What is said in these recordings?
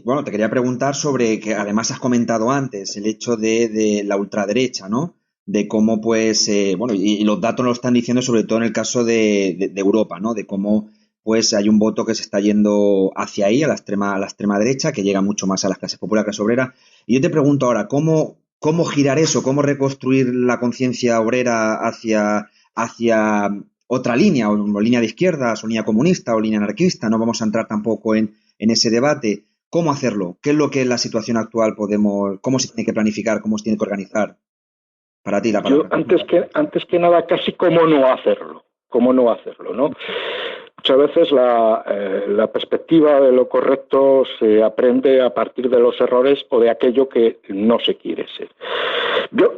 bueno, te quería preguntar sobre que además has comentado antes el hecho de la ultraderecha, ¿no? De cómo, pues, bueno, y los datos lo están diciendo sobre todo en el caso de Europa, ¿no? De cómo, pues, hay un voto que se está yendo hacia ahí, a la extrema derecha, que llega mucho más a las clases populares, clase obrera. Y yo te pregunto ahora, ¿cómo girar eso? ¿Cómo reconstruir la conciencia obrera hacia otra línea, o línea de izquierdas, o línea comunista, o línea anarquista? No vamos a entrar tampoco en ese debate. ¿Cómo hacerlo? ¿Qué es lo que en la situación actual cómo se tiene que planificar, cómo se tiene que organizar? Para ti la Yo, palabra. antes que nada, casi cómo no hacerlo, ¿no? Muchas veces la perspectiva de lo correcto se aprende a partir de los errores o de aquello que no se quiere ser.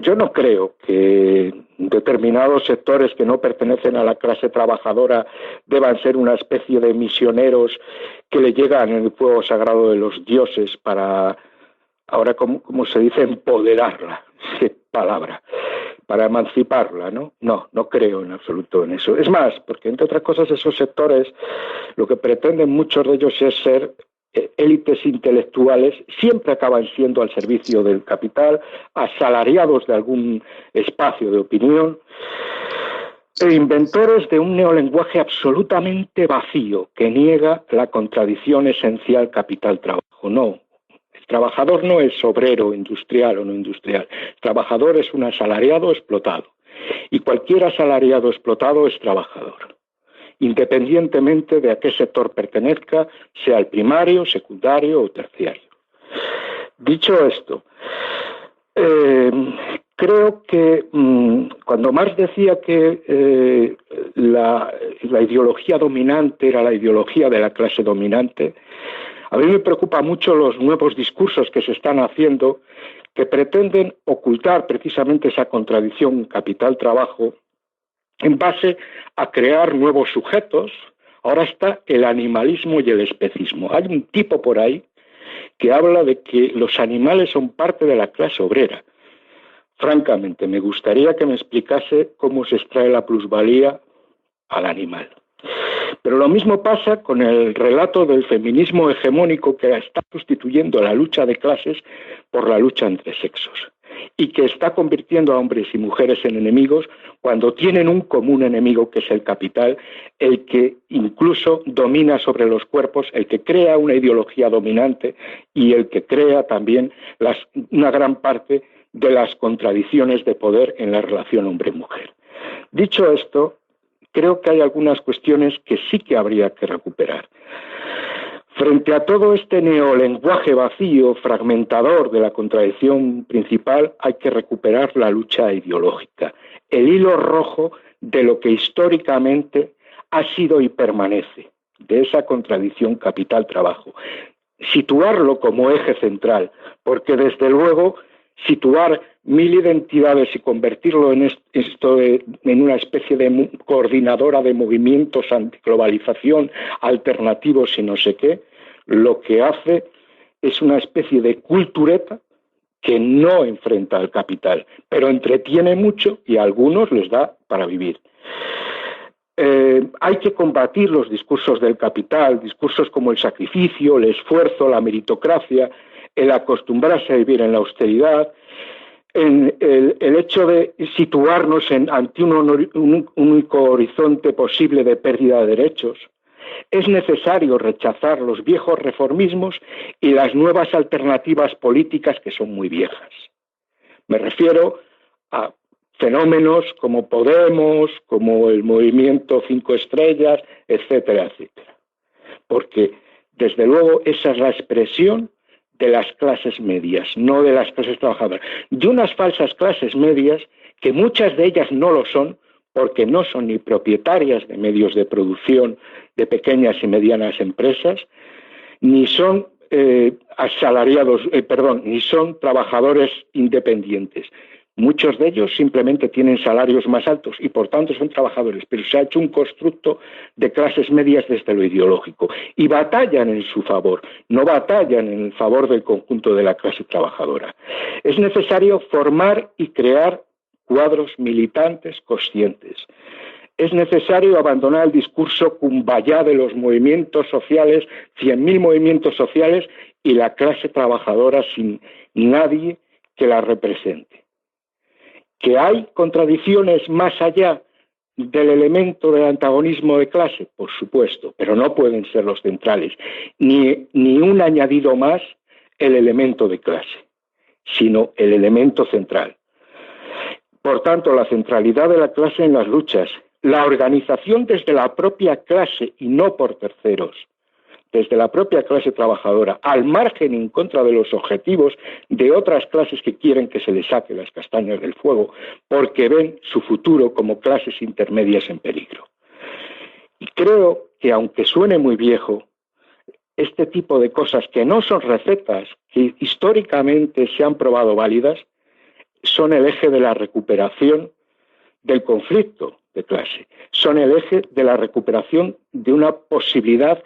Yo no creo que determinados sectores que no pertenecen a la clase trabajadora deban ser una especie de misioneros que le llegan el fuego sagrado de los dioses para, ahora como se dice, empoderarla, qué palabra, para emanciparla, ¿no? No creo en absoluto en eso. Es más, porque entre otras cosas esos sectores lo que pretenden muchos de ellos es ser élites intelectuales, siempre acaban siendo al servicio del capital, asalariados de algún espacio de opinión, e inventores de un neolenguaje absolutamente vacío que niega la contradicción esencial capital-trabajo. No, el trabajador no es obrero, industrial o no industrial. El trabajador es un asalariado explotado. Y cualquier asalariado explotado es trabajador, independientemente de a qué sector pertenezca, sea el primario, secundario o terciario. Dicho esto, creo que cuando Marx decía que la ideología dominante era la ideología de la clase dominante, a mí me preocupa mucho los nuevos discursos que se están haciendo que pretenden ocultar precisamente esa contradicción capital-trabajo en base a crear nuevos sujetos. Ahora está el animalismo y el especismo. Hay un tipo por ahí que habla de que los animales son parte de la clase obrera. Francamente, me gustaría que me explicase cómo se extrae la plusvalía al animal. Pero lo mismo pasa con el relato del feminismo hegemónico que está sustituyendo la lucha de clases por la lucha entre sexos y que está convirtiendo a hombres y mujeres en enemigos cuando tienen un común enemigo que es el capital, el que incluso domina sobre los cuerpos, el que crea una ideología dominante y el que crea también una gran parte de las contradicciones de poder en la relación hombre-mujer. Dicho esto, creo que hay algunas cuestiones que sí que habría que recuperar. Frente a todo este neolenguaje vacío, fragmentador de la contradicción principal, hay que recuperar la lucha ideológica, el hilo rojo de lo que históricamente ha sido y permanece, de esa contradicción capital-trabajo. Situarlo como eje central, porque desde luego situar 1000 identidades y convertirlo en una especie de coordinadora de movimientos antiglobalización, alternativos y no sé qué, lo que hace es una especie de cultureta que no enfrenta al capital, pero entretiene mucho y a algunos les da para vivir. Hay que combatir los discursos del capital, discursos como el sacrificio, el esfuerzo, la meritocracia, el acostumbrarse a vivir en la austeridad, el hecho de situarnos ante un único horizonte posible de pérdida de derechos. Es necesario rechazar los viejos reformismos y las nuevas alternativas políticas que son muy viejas. Me refiero a fenómenos como Podemos, como el movimiento 5 Estrellas, etcétera, etcétera. Porque, desde luego, esa es la expresión de las clases medias, no de las clases trabajadoras. De unas falsas clases medias, que muchas de ellas no lo son, porque no son ni propietarias de medios de producción de pequeñas y medianas empresas, ni son ni son trabajadores independientes. Muchos de ellos simplemente tienen salarios más altos y por tanto son trabajadores, pero se ha hecho un constructo de clases medias desde lo ideológico y batallan en su favor, no batallan en el favor del conjunto de la clase trabajadora. Es necesario formar y crear cuadros militantes conscientes. Es necesario abandonar el discurso cumbayá de los movimientos sociales, 100.000 movimientos sociales, y la clase trabajadora sin nadie que la represente. ¿Que hay contradicciones más allá del elemento del antagonismo de clase? Por supuesto, pero no pueden ser los centrales, ni un añadido más el elemento de clase, sino el elemento central. Por tanto, la centralidad de la clase en las luchas, la organización desde la propia clase y no por terceros, desde la propia clase trabajadora, al margen en contra de los objetivos de otras clases que quieren que se les saque las castañas del fuego, porque ven su futuro como clases intermedias en peligro. Y creo que, aunque suene muy viejo, este tipo de cosas que no son recetas, que históricamente se han probado válidas, son el eje de la recuperación del conflicto de clase, son el eje de la recuperación de una posibilidad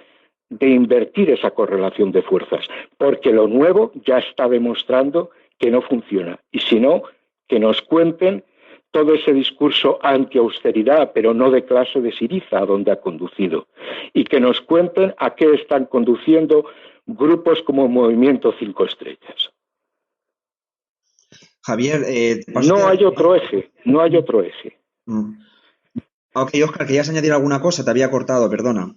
de invertir esa correlación de fuerzas, porque lo nuevo ya está demostrando que no funciona. Y si no, que nos cuenten todo ese discurso anti-austeridad, pero no de clase de Syriza, a donde ha conducido, y que nos cuenten a qué están conduciendo grupos como Movimiento 5 Estrellas. Javier, no hay otro eje, no hay otro eje. Ok, Óscar, ¿querías añadir alguna cosa? Te había cortado, perdona.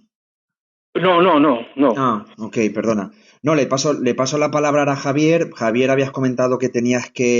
No. Ah, ok, perdona. No, le paso la palabra a Javier. Javier, habías comentado que tenías que